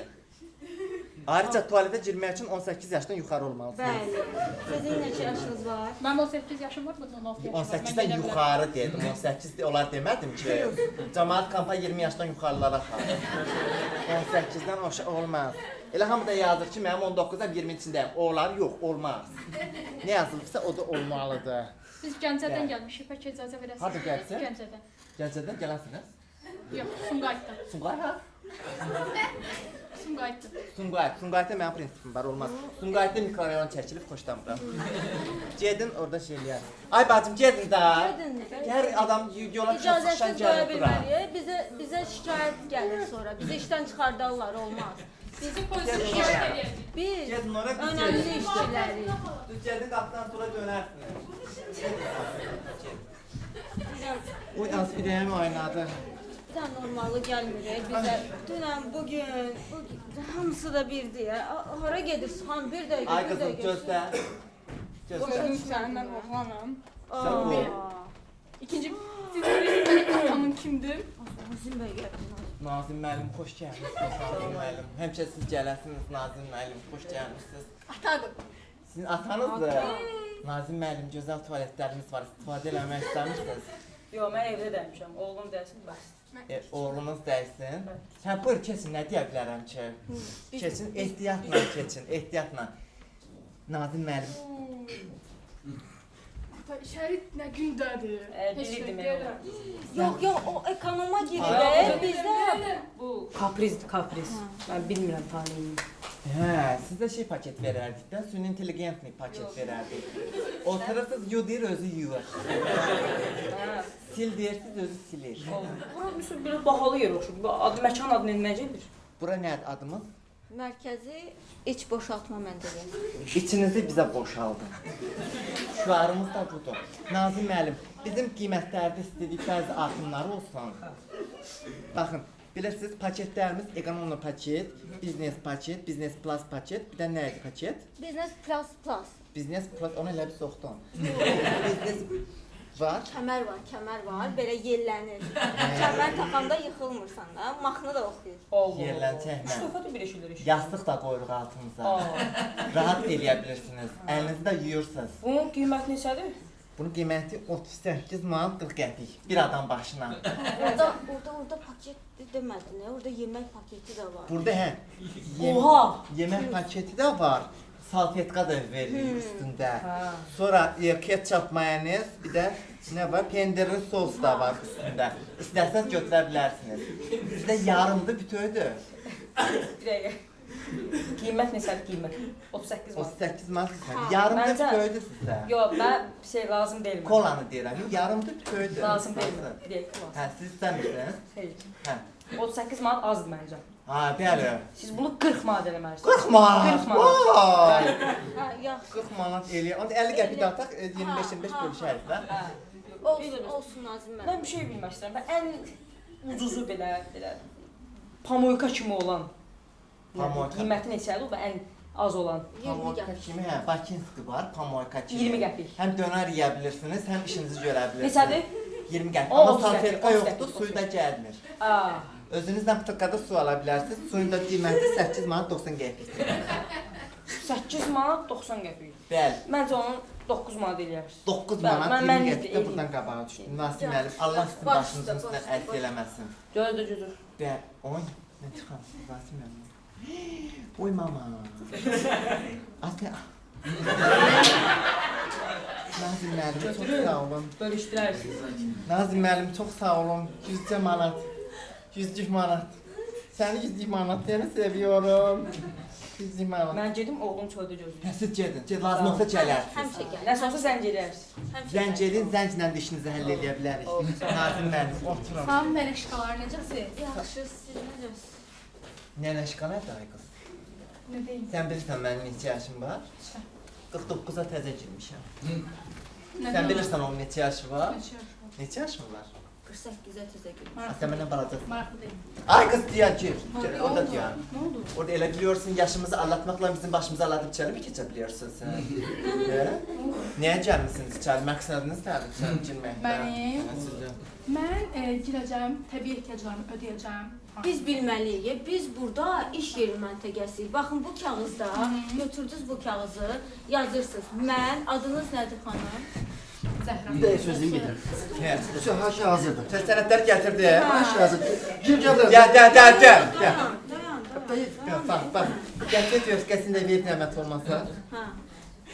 Ayrıca tualetə girmək üçün 18 yaşdan yuxarı olmalısınız. Bəli. Sizin neçə yaşınız var? Mənim 18 yaşım var, bunun 16 yaşım var. 18-dən yuxarı dedim, 18 olar demədim ki. Cəmaət kampa 20 yaşdan yuxarılara xalq. 18-dən olmaz. Elə hamı da yazır ki, mənim 19-dan 20-cindəyim. Olar, yox, olmaz. Nə yazılıbsa o da olmalıdır. Biz Gəncədən gəlmişik, bəlkə icazə verəsiniz. Harda gəlsin? Gəncədən. Gəncədən gələnsiniz? Yox, Sumqayıtdan. Sumqayıt ha? Sumqayıtdan. Sumqayıtda mənim prinsipim var, olmaz. Sumqayıtda mikrorayon çəkilib xoşlamıram. Gedin orada şey eləyər. Ay bacım, gedin da. Gedin. Hər adam yola çıxan İcazəsiz qoya gəlir bura. bilməliyik. Bizə şikayət gəlir sonra. Bizi işdən çıxardarlar, olmaz. Bizi polisə şikayət edəcək. Biz Gedin ora, biz önəmli gedin. işçilərik. Düz gedin qapıdan sonra dönərsiniz. Uy, aspirəyəm oynadı. Bir də normalı gəlmir bizə. Dünən, bugün, hamısı da birdir ya. Hara gedirsən? Xan, bir dəqiqə, Ay bir qızım, dəqiqə. gözlə. Gözlə. Sən, mən oğlanım. Sən o. İkinci, siz bilirsiniz atamın kimdir? Nazim bəy gəldi. Nazim müəllim, xoş gəlmişsiniz. Nazim müəllim. Həmişə siz gələsiniz, Nazim müəllim, xoş gəlmişsiniz. Atadır. Sizin atanızdır. Nazim müəllim, gözəl tualetlərimiz var. İstifadə eləmək istəmirsiniz. Yox, mən evdə dəymişəm. Oğlum dəysin, bəs. Oğlunuz dəysin. Sən buyur keçin, nə deyə bilərəm ki? Keçin, ehtiyatla keçin, ehtiyatla. Nazim müəllim. Ata, şərit nə gündədir? Bilirdim mən onu. Yox, o ekonoma girir. Bizdə Bu kapriz. Mən bilmirəm tanıyım. Hə, sizə şey paket verərdik də, süni intelligentli paket verərdik. Oturursunuz, yu deyir, özü yuyur. Sil deyirsiniz, özü silir. Bura bir bahalı yer oxşur. Məkan adı necədir? Bura nədir adımız? mərkəzi iç boşaltma məntəqəsi. İçinizi bizə boşaldın. Şüarımız da budur. Nazim müəllim, bizim qiymətlərdə istədik bəzi artımlar olsun. Baxın, bilirsiniz, paketlərimiz ekonomlu paket, biznes paket, biznes plus paket, bir də nə idi paket? Biznes plus plus. Biznes plus, onu elə bir soxdum. Biznes var. Kəmər var, belə yellənir. Kəmər taxanda yıxılmırsan da, mahnı da oxuyur. Yerlən çəkmə. Stofadı bir şeylər eşit. Yastıq da qoyuruq altımıza. Rahat eləyə bilirsiniz. Əlinizi də yuyursunuz. Bunun qiyməti neçədir? Bunun qiyməti 38 manat 40 qəpik bir adam başına. Orada paket demədin, orada yemək paketi də var. Burada yemək paketi də var. Salfetka da verilir üstündə. Sonra ketçap, mayonez, bir də nə var? Pendirli sos da var üstündə. İstəsəz götürə bilərsiniz. Bizdə yarımdır, bütövdür. Bir dəqiqə. Qiymət neçədir qiymət? 38 manat. 38 manat. Yarımdır, bütövdür sizdə. Yox, mən şey lazım deyil. Kolanı deyirəm. Yarımdır, bütövdür. Lazım deyil. Bir dəqiqə lazım. Hə, siz istəmirsiniz? Xeyr. Hə. 38 manat azdır məncə. Ha, bəli. Siz bunu 40 manat eləməlisiniz. 40 manat. 40 manat. Vay. Hə, yaxşı. 40 manat eləyir. Onda 50 qəpik də ataq, 25-25 bölüşərik də. Olsun Nazim müəllim. Mən bir şey bilmək istəyirəm. Mən ən ucuzu belə pamoyka kimi olan. Pamoyka. Qiyməti neçədir və ən az olan? 20 Pamoyka qəpik. kimi, hə, Bakinski var, pamoyka kimi. 20 qəpik. Həm dönər yeyə bilirsiniz, həm işinizi görə bilirsiniz. Neçədir? 20 qəpik. O, Amma 30 qəpik, salfetka 30 yoxdur, qəpik, suyu da gəlmir. Aa. Özünüzdən butulkada su ala bilərsiniz. Suyun da qiyməti 8 manat 90 qəpikdir. 8 manat 90 qəpik. Bəli. Məncə onun 9 manat eləyərsiniz. 9 Bəli, manat mən 20 qəpik də eləyim. buradan qabağa düşdü. Nasim müəllim, Allah sizin başınızın üstündən əks eləməsin. Gözür. Bəli, oy, nə çıxan Nasim müəllim. Oy mama. Asya. Nazim müəllim, çox sağ olun. Bölüşdürərsiniz. Nazim müəllim, çox sağ olun. 100 manat. 100 manat. Səni 100 manat deyəni seviyorum. 100 manat. Mən gedim, oğlum çöldə gözləyir. Siz gedin, lazım olsa gələrsiniz. Həmişə gəl. Nəsə olsa zəng edərsiniz. Zəng edin, zənglə də işinizi həll edə bilərik. Nazim müəllim, oturun. Salam mələkşkalar necəsiz? Yaxşı, siz necəsiz? Nənə şikalayət ay qız. Nə deyim? Sən bilirsən mənim neçə yaşım var? 49-a təzə girmişəm. Nə Sən bilirsən onun neçə yaşı var? Neçə yaş var? Neçə yaşın var? 48-ə tezə girmiş. Sən məndən balacasın. Maraqlı deyil. Ay qız deyər ki, orada oldu? deyər. Nə oldu? Orada elə biliyorsun yaşımızı anlatmakla bizim başımızı anlatıp içeri mi geçebiliyorsun sen? Niye gelmişsiniz içeri? Məqsədiniz nədir içeri girməkdə? Mənim? Sizin. Mən girəcəm, təbii ehtiyaclarımı ödəyəcəm. Biz bilməliyik, biz burada iş yeri məntəqəsiyik. Baxın bu kağızda, götürdünüz bu kağızı, yazırsınız. Mən, adınız nədir xanım? Zəhra. Bir də sözüm gedir. Hə. Her şey hazırdır. Sənədlər gətirdi. Her şey hazır. Kim geldi? Gəl. Dayan. Bax. Gətir özkəsində ver nəmət olmasa. Hə.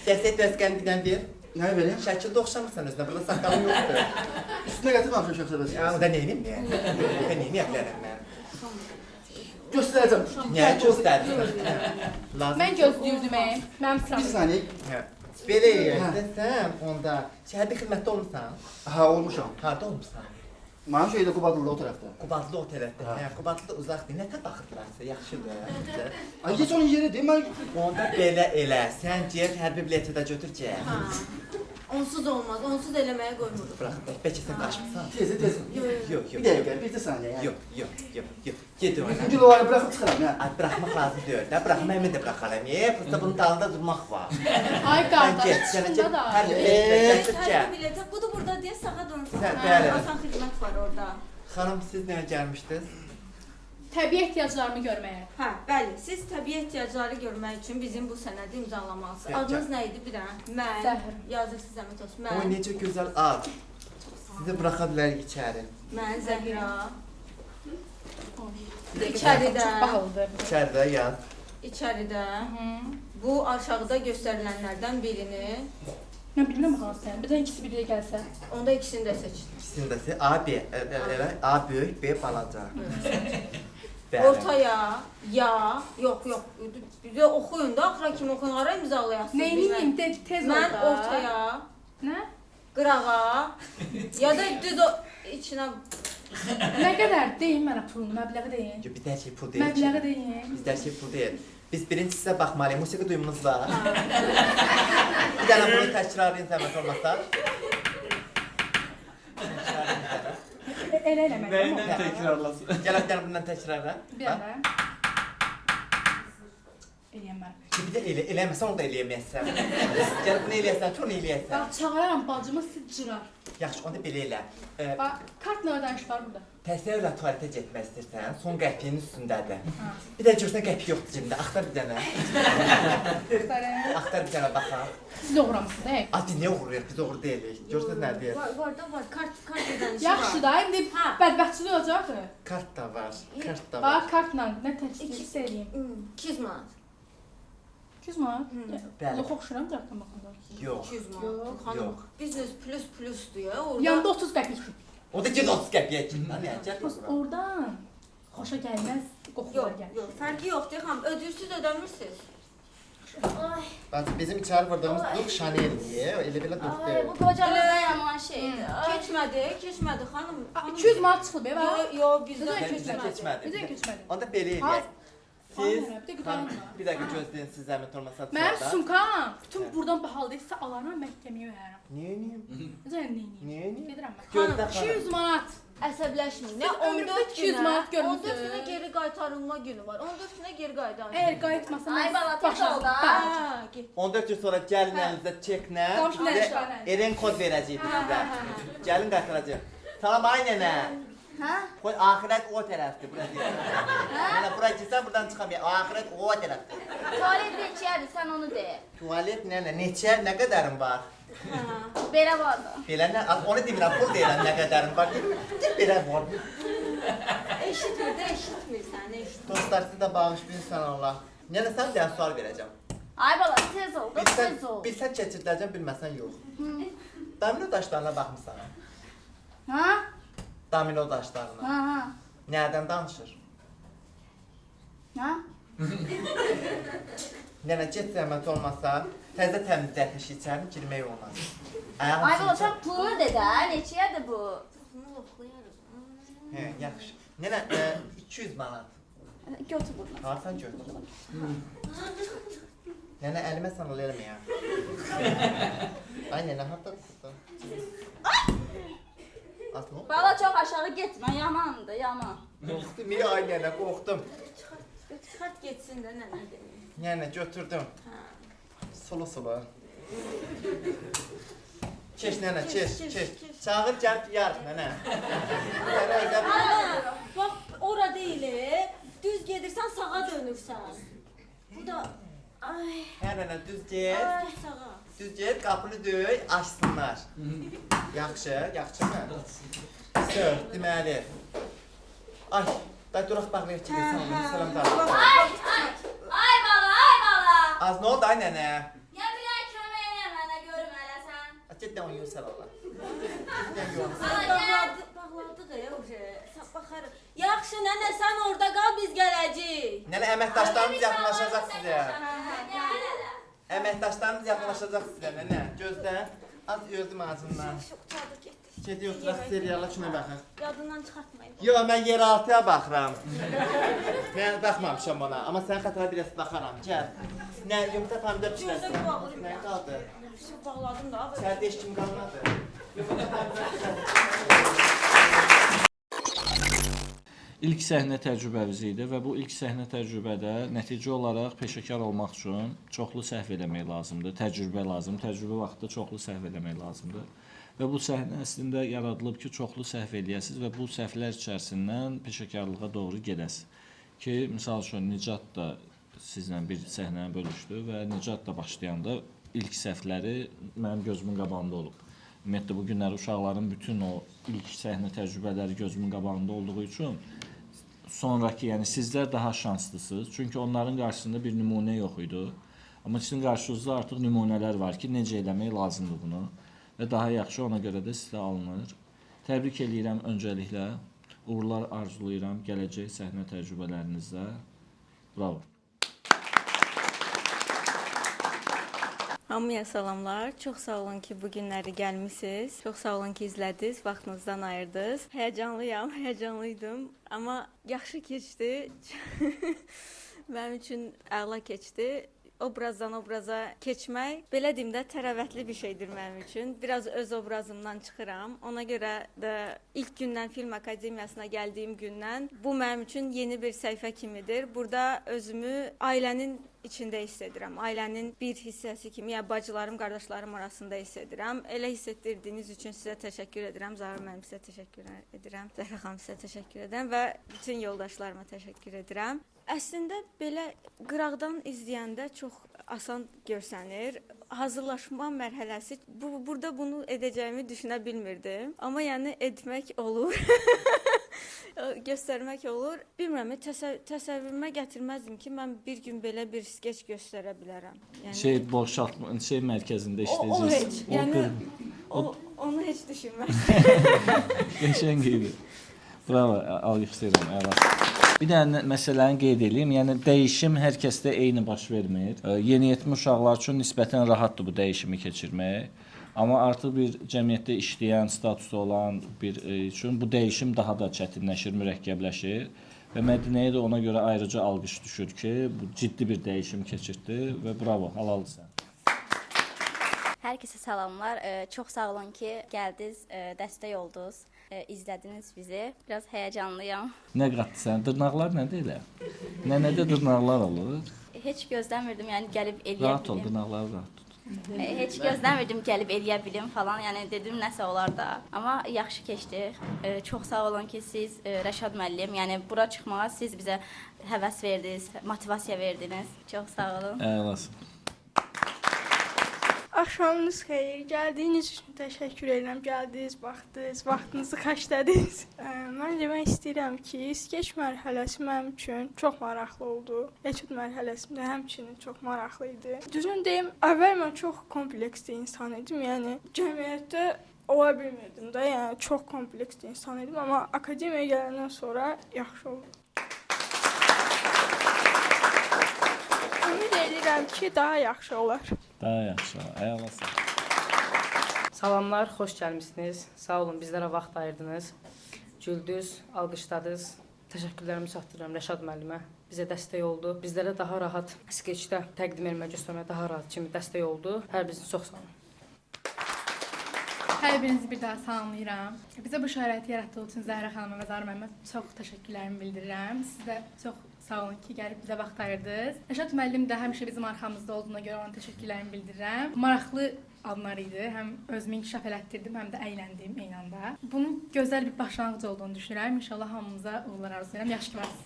Gətir özkəni bir dənə ver. Ne vereyim? Şəkildə oxşamırsan özünə, burada saqqalın yoxdur. Üstüne getirmemişim şöyle sebesi. Ya, o da neyim ya? O da neyim bilərəm mən? Göstereceğim. Niyə göstərdin? Lazım. Mən gözləyirdim, mənim Bir sıram. saniye. Hə. Belə sən onda şəhərdə xidmətdə olmusan? Ha olmuşam. Harda olmusan? Mənim şeydə Qubadlı'da o tarafta. Qubadlı o tərəfdə. Hə, Qubadlı uzaqdır. Nətə baxırlarsa yaxşıdır. Ay geç onun yeri değil mi? Onda belə elə. Sən get hərbi bileti də götür ki. Onsuz olmaz, onsuz eləməyə qoymuruq. Bırax, bəlkə sən qaçmısan. Tezi. Yox. Bir dakika, bir de saniye yani. Yox. Get ona. Bugün olayı bırakıp çıkarım ya. Ay, bıraxmaq lazım deyil də. Bıraxma əmin də bıraxaram. Fırsa bunun dalında durmaq var. Ay Sən qardaş, get, sənə içində get. da. Hərbi biletlə gətir ki. Hərbi bileti, budur burada deyə sağa dönsün. Sən, bəli. Asan xidmət var orada. Xanım, siz nəyə gəlmişdiniz? Təbii ehtiyaclarımı görməyə. Hə, bəli, siz təbii ehtiyacları görmək üçün bizim bu sənədi imzalamalısınız. Bəli. Adınız nə idi bir dənə? Mən. Zəhra. Yazırsınız zəhmət olsun. Oy, Mən. necə gözəl ad. Sizi buraxa bilərik içəri. Mən Zəhra. Çox İçəridə. bahalıdır. İçəridə yaz. İçəridə. Bu aşağıda göstərilənlərdən birini, Mən bilmirəm hansı sən. Bir də ikisi bir də gəlsə. onda ikisini də seçin. İkisini də A, B, elə A böyük, B balaca. Bəli. Ortaya, ya, yox. Bir də oxuyun da, axıra kimi oxuyun, hara imzalayasınız? Neyliyim? Tez ol Mən da. ortaya, Nə? qırağa, ya da düz o içinə. Nə qədər deyin mənə pulun, məbləği deyin. Bir də şey pul deyil. Məbləği deyin. Bizdə şey pul deyil. Biz birinci sizə baxmalıyıq. Musiqi duyumunuz var. Bir dənə bunu təkrarlayın zəhmət olmasa. Elə eləmək. Nəylə təkrarlasın? Gəl bir dənə bundan təkrarla. Bir dənə. Eləyəm mən. Bir də eləməsən onu da eləyəməyəsən. Gəl bunu eləyəsən, çox eləyəsən. Bax, çağıraram bacımı siz cırar. Yaxşı, onda belə elə. Bax, kartla ödəniş var burada. Təsəvvürlə tualetə getmək istəyirsən, son qəpiyin üstündədir. Bir də görsən qəpik yoxdur cibində, axtar bir dənə. Axtar bir dənə baxaq. Siz oğramısınız, hə? Adi, niyə uğuruyaq, biz uğur deyilik. Görsəz nə deyir? Var, kart ödənişi var. Yaxşı da, indi bədbəxtçilik olacaqdır. Kart da var, kart da var. Bax, kartla nə təklif eləyim? 200 manat. 200 manat? Bəli. Yox, oxşuram cəhətdən baxanda. Yox. 200 manat. Yox. Xanım, Yox. biznes plusdur ya, orada. Yanda 30 qəpikdir. O da get 30 qəpiyə ki. Nə əcəb Bax, bura. oradan xoşa gəlməz qoxular Yox, gəlir. fərqi yoxdur, xanım. Ödürsüz, ödəmirsiniz. Ay. Bak bizim içeri vurduğumuz duş Chanel diye. Öyle böyle duş Ay, değil. bu qocalardan yaman şeydir. Keçmədi xanım. 200 manat çıxıb be. Yo, bizdən Bizə Bizden keçmədi. Bizə keçmedi. keçmədi. Onda belə Ha, eləyək. Siz, bir də qıtayım. bir dakika gözləyin siz zəhmət olmasa Mənim sırada. sumkam bütün buradan bahalıdırsa alaram məhkəməyə verərəm. Niye niye? Necə neyim? Niye niye? Gedirəm mən. Gözdə 200 manat. Əsəbləşməyin. Nə Siz ömrünüzdə 200 manat görmüsünüz. 14 günə geri qaytarılma günü var. 14 günə geri qaytar. Əgər qayıtmasam Ay bala, tək başa ol da. Ha, get. 14 gün sonra gəlin əlinizdə çeklə. Qamçı bir də nəşqanə. Eren kod verəcəyik sizə. Gəlin qaytaracaq. Salam ay nənə. Hə? Qoy axirət o tərəfdir, bura deyil. Nənə bura girsən buradan çıxamayaq. Axirət o tərəfdir. Tualet neçədir, sən onu de. Tualet nənə, neçə, nə qədərin var? Belə var da. Belə nə, onu demirəm, pul deyirəm nə qədərin var. Deyir, belə var. Eşitmirsən, eşit. Dostlar, siz də bağışlayın sən Allah. Nənə, sən deyən sual verəcəm. Ay bala, tez ol, da tez ol. Bilsən keçirdəcəm, bilməsən yox. Domino daşlarına baxmısan. Ha? Domino daşlarına. Ha. Nədən danışır? Ha? Nənə, get zəhmət olmasa, təzə təmizlətmiş içərini girmək olmaz. Ay bala, sən pulunu de də, neçəyədir bu? Hə, yaxşı. Nənə, 200 manat. Götür buradan. Harsan götür. Nənə, əlimə sən ol eləməyəm. Ay nənə, harda tutdun? Atma. Bala çox aşağı getmə, yamandır, yaman. Qorxdum, iyi ay nənə, qorxdum. Çıxart getsin də nənə demir. Nənə, götürdüm. Sulu. Keş nənə, keş. Çağır gəlib yarıq nənə. Sənə ödə... Bax, ora deyil, düz gedirsən, sağa dönürsən. Bu da... Ay, Hə nənə, düz get. get sağa. Düz get, qapını döy, açsınlar. Yaxşı mı? Sör, deməli. Ay, da duraq bağlayaq ki, salam da. Ay bala. Az nə oldu ay nənə? Ya bilək kömək elə mənə görüm hələ sən. Getdən onu yüksəl Allah. Getdən yox. Bağladıq uje. Baxarıq. Yaxşı nənə, sən orada qal, biz gələcəyik. Nənə, əməkdaşlarımız yaxınlaşacaq sizə. Gəl hələ. Əməkdaşlarımız yaxınlaşacaq sizə nənə. Gözlə. Az öldüm ağzımdan. Uçadı getdi. Gediyor, oturaq seriala kimə baxaq. Yadından çıxartmayın. Yox, mən yeraltıya baxıram. Mən baxmamışam ona, amma sənin xətına biraz baxaram. Gəl. Nə, yumurta pomidor pişirəsən. Gözə bağlayım. Nə qaldı? Şu bağladım da. İçəridə heç kim qalmadı. Yumurta pomidor pişirəsən. İlk səhnə təcrübəmiz idi və bu ilk səhnə təcrübədə nəticə olaraq peşəkar olmaq üçün çoxlu səhv eləmək lazımdır, təcrübə lazımdır, təcrübə vaxtında çoxlu səhv eləmək lazımdır. Və bu səhnə əslində yaradılıb ki, çoxlu səhv eləyəsiniz və bu səhvlər içərisindən peşəkarlığa doğru gedəsiniz. Ki, misal üçün Nicat da sizlə bir səhnəni bölüşdü və Nicat da başlayanda ilk səhvləri mənim gözümün qabağında olub. Ümumiyyətlə bu günləri uşaqların bütün o ilk səhnə təcrübələri gözümün qabağında olduğu üçün sonrakı, yəni sizlər daha şanslısınız. Çünki onların qarşısında bir nümunə yox idi. Amma sizin qarşınızda artıq nümunələr var ki, necə eləmək lazımdır bunu və daha yaxşı ona görə də sizə alınır. Təbrik eləyirəm öncəliklə. Uğurlar arzulayıram gələcək səhnə təcrübələrinizdə. Bravo. Hamıya salamlar. Çox sağ olun ki, bu günləri gəlmisiniz. Çox sağ olun ki, izlədiniz, vaxtınızdan ayırdınız. Həyəcanlıyam, həyəcanlıydım, amma yaxşı keçdi. Mənim üçün əla keçdi. Obrazdan obraza keçmək, belə deyim də, tərəvətli bir şeydir mənim üçün. Biraz öz obrazımdan çıxıram. Ona görə də ilk gündən Film Akademiyasına gəldiyim gündən bu mənim üçün yeni bir səhifə kimidir. Burada özümü ailənin içində hiss edirəm. Ailənin bir hissəsi kimi, yəni bacılarım, qardaşlarım arasında hiss edirəm. Elə hiss etdirdiyiniz üçün sizə təşəkkür edirəm. Zahir müəllim sizə təşəkkür edirəm. Zəhra xanım sizə təşəkkür edirəm və bütün yoldaşlarıma təşəkkür edirəm. Əslində belə qıraqdan izləyəndə çox asan görsənir. Hazırlaşma mərhələsi, burada bunu edəcəyimi düşünə bilmirdim. Amma yəni etmək olur. Göstərmək olur. Bilmirəm, təsəvvürümə gətirməzdim ki, mən bir gün belə bir skeç göstərə bilərəm. Yəni Boşaltma mərkəzində o işləyəcəksiniz. heç, yəni onu heç düşünməzdim. Qəşəng idi. Bravo, alqışlayıram. Əla. Bir dənə məsələni qeyd edeyim. Yəni dəyişim hər kəsdə eyni baş vermir. Yeniyetmə uşaqlar üçün nisbətən rahatdır bu dəyişimi keçirmək. Amma artıq bir cəmiyyətdə işləyən, statusu olan bir üçün bu dəyişim daha da çətinləşir, mürəkkəbləşir və Mədinəyə də ona görə ayrıca alqış düşür ki, bu ciddi bir dəyişim keçirdi və bravo, halalsan. Hər kəsə salamlar. Çox sağ olun ki, gəldiniz, dəstək oldunuz, izlədiniz bizi. Biraz həyəcanlıyam. Nə qatdın? Dırnaqlar nədir elə? Nədə dırnaqlar olur? Heç gözləmirdim, yəni gəlib eləyə Rahat ol, bilim. dırnaqları rahat tut. Heç gözləmirdim gəlib eləyə bilim falan. Yəni dedim nəsə olar da. Amma yaxşı keçdi. Çox sağ olun ki, siz Rəşad müəllim, yəni bura çıxmağa siz bizə həvəs verdiniz, motivasiya verdiniz. Çox sağ olun. Əlasın. Axşamınız xeyir. Gəldiyiniz üçün təşəkkür edirəm. Gəldiniz, baxdınız, vaxtınızı xərclədiniz. Mən demək istəyirəm ki, skeç mərhələsi mənim üçün çox maraqlı oldu. Etüd mərhələsində həmçinin çox maraqlı idi. Düzün deyim, əvvəl mən çox kompleksli insan idim. Yəni cəmiyyətdə ola bilmirdim də. Yəni çox kompleksli insan idim, amma akademiyaya gələndən sonra yaxşı oldu. Ümid edirəm ki, daha yaxşı olar. Daha yaxşı. Əlasın. Salamlar, xoş gəlmisiniz. Sağ olun, bizlərə vaxt ayırdınız. Güldünüz, alqışladınız. Təşəkkürlərimi çatdırıram Rəşad müəllimə. Bizə dəstək oldu. Bizlərə daha rahat skeçdə təqdim etmə, göstərmə daha rahat kimi dəstək oldu. Hər birinizə çox sağ olun. Hər birinizi bir daha salamlayıram. Bizə bu şəraiti yaratdığı üçün Zəhra xanıma və Zahra müəllimə çox təşəkkürlərimi bildirirəm. Sizə çox sağ olun ki, gəlib bizə vaxt ayırdınız. Rəşad müəllim də həmişə bizim arxamızda olduğuna görə ona təşəkkürlərimi bildirirəm. Maraqlı anlar idi. Həm özümü inkişaf elətdirdim, həm də əyləndim eyni anda. Bunun gözəl bir başlanğıc olduğunu düşünürəm. İnşallah hamımıza uğurlar arzulayıram. Yaxşı ki varsınız.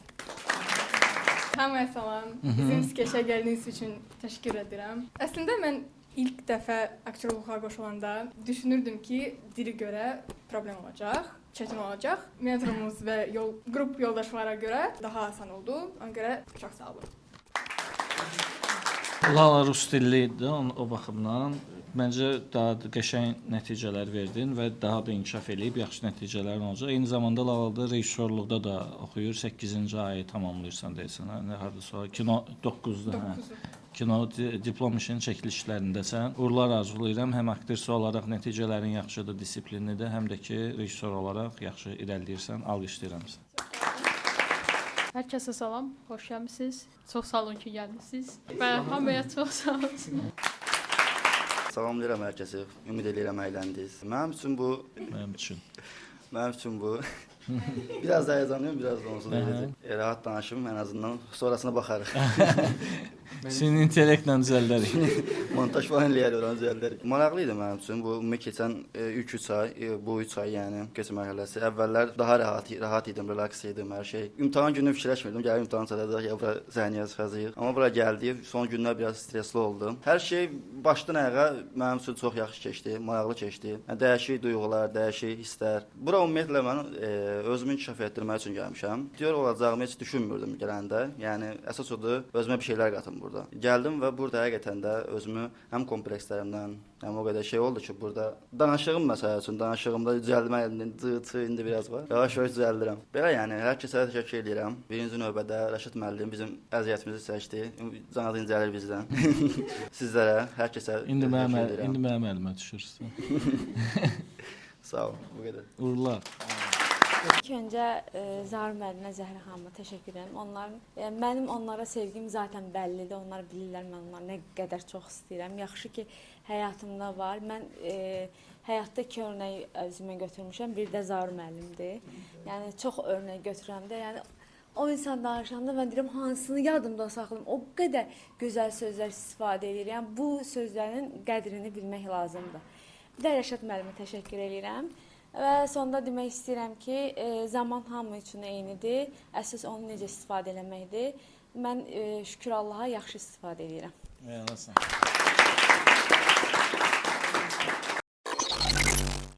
Hamıya salam. Bizim skeçə gəldiyiniz üçün təşəkkür edirəm. Əslində mən İlk dəfə aktyorluğa qoşulanda düşünürdüm ki, dili görə problem olacaq, çətin olacaq. Mentorumuz və qrup yoldaşlara görə daha asan oldu. Ona görə çox sağ olun. Lala rus dilli idi o baxımdan. Məncə daha da qəşəng nəticələr verdin və daha da inkişaf eləyib yaxşı nəticələrin olacaq. Eyni zamanda Lalada rejissorluqda da oxuyur. 8-ci ayı tamamlayırsan deyəsən. Nə hardasa kino 9-da. Kino diplom işinin çəkilişlərindəsən. Uğurlar arzulayıram. Həm aktrisa olaraq nəticələrin yaxşıdır, disiplinlidir, həm də ki, rejissor olaraq yaxşı irəliləyirsən. Alqışlayıram səni. Hər kəsə salam, xoş gəlmisiniz. Çox sağ olun ki, gəlmisiniz. Və hamıya çox sağ olun. Salamlayıram hər kəsi. Ümid edirəm əyləndiniz. Mənim üçün bu biraz da həyəcanlıyam, biraz da onsuz edəcək. Rahat danışım, ən azından sonrasına baxarıq. Sizin intellektlə düzəldərik. Montaj falan eləyərik, oranı düzəldərik. Maraqlı idi mənim üçün. Bu ümumi keçən 3 ay, bu 3 ay yəni keçən mərhələsi. Əvvəllər daha rahat idim, relaks idim hər şey. İmtahan günü fikirləşmirdim, gəlib imtahan çalacaq, ya bura zəhniyə çıxacağıq. Amma bura gəldi, son günlər biraz stresli oldum. Hər şey başdan ayağa mənim üçün çox yaxşı keçdi, maraqlı keçdi. Dəyişik duyğular, dəyişik hisslər. Bura ümumiyyətlə mən özümü inkişaf etdirmək üçün gəlmişəm. Diyor olacağımı heç düşünmürdüm gələndə. Yəni əsas odur, özümə bir şeylər qatım burada. Gəldim və burada həqiqətən də özümü həm komplekslərimdən, həm o qədər şey oldu ki, burada danışığım məsələ üçün, danışığımda düzəldmə indi biraz var. Yavaş-yavaş düzəldirəm. Belə yəni hər kəsə təşəkkür edirəm. Birinci növbədə Rəşad müəllim bizim əziyyətimizi çəkdi. Canı dincəlir bizdən. Sizlərə, hər kəsə təşəkkür edirəm. İndi mənim əlimə düşürsün. Sağ ol, bu qədər. Uğurlar. İlk öncə Zahra müəllimə, Zəhra xanıma təşəkkür edirəm. Mənim onlara sevgim zaten bəllidir. Onlar bilirlər mən onları nə qədər çox istəyirəm. Yaxşı ki, həyatımda var. Mən həyatda 2 örnək özümə götürmüşəm. Bir də Zahra müəllimdir. Yəni çox örnək götürürəm də. Yəni o insan danışanda mən deyirəm hansını yadımda saxlayım. O qədər gözəl sözlər istifadə edir. Yəni bu sözlərin qədrini bilmək lazımdır. Bir də Rəşad müəllimə təşəkkür edirəm. Və sonda demək istəyirəm ki, zaman hamı üçün eynidir. Əsas onu necə istifadə eləməkdir. Mən şükür Allaha yaxşı istifadə edirəm. Eyvallah.